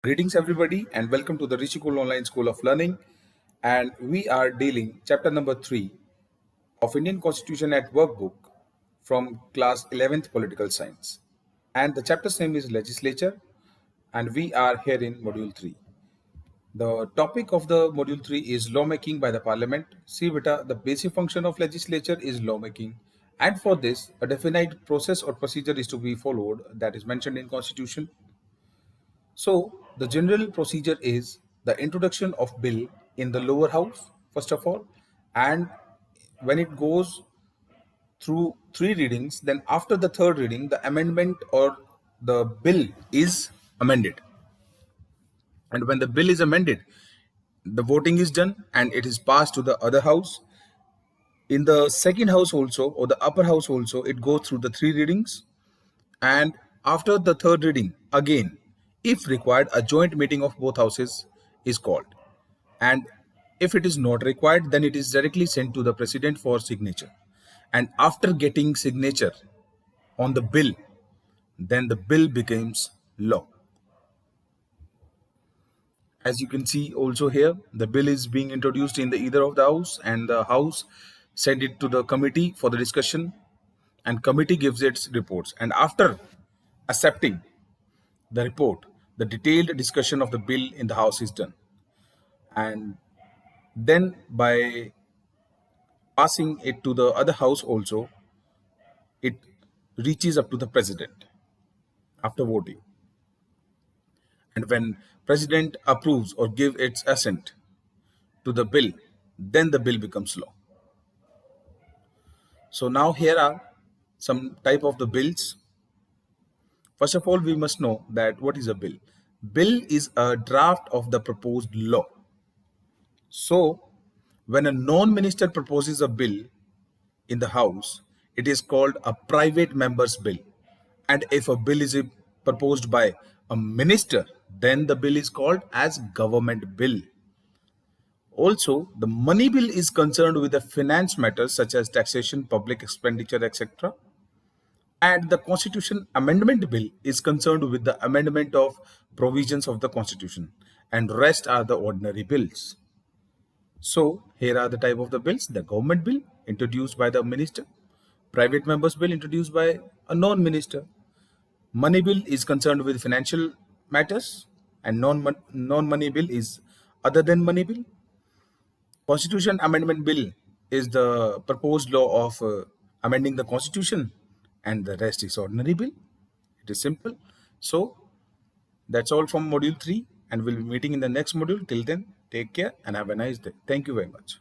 Greetings, everybody, and welcome to the Rishikul Online School of Learning. And we are dealing chapter number 3 of Indian Constitution at Workbook from class 11th Political Science. And the chapter's name is Legislature, and we are here in Module 3. The topic of the Module 3 is lawmaking by the Parliament. See, beta, the basic function of legislature is lawmaking. And for this, a definite process or procedure is to be followed that is mentioned in Constitution. So the general procedure is the introduction of bill in the lower house, first of all, and when it goes through three readings, then after the third reading, the amendment or the bill is amended. And when the bill is amended, the voting is done and it is passed to the other house. In the second house also, or the upper house also, it goes through the three readings. And after the third reading, again, if required, a joint meeting of both houses is called. And if it is not required, then it is directly sent to the president for signature. And after getting signature on the bill, then the bill becomes law. As you can see also here, the bill is being introduced in the either of the house, and the house send it to the committee for the discussion, and committee gives its reports. And after accepting the report, the detailed discussion of the bill in the house is done. And then by passing it to the other house also, it reaches up to the president after voting. And when president approves or give its assent to the bill, then the bill becomes law. So now here are some type of the bills. First of all, we must know that what is a bill. Bill is a draft of the proposed law. So when a non-minister proposes a bill in the house, it is called a private member's bill. And if a bill is proposed by a minister, then the bill is called as government bill. Also, the money bill is concerned with the finance matters such as taxation, public expenditure, etc. And the Constitution Amendment Bill is concerned with the amendment of provisions of the Constitution, and rest are the ordinary bills. So here are the type of the bills: the government bill introduced by the minister, private members bill introduced by a non-minister, money bill is concerned with financial matters, and non-money bill is other than money bill. Constitution Amendment Bill is the proposed law of amending the constitution, and the rest is ordinary bill. It is simple. So that's all from module 3, and we'll be meeting in the next module. Till then, take care and have a nice day. Thank you very much.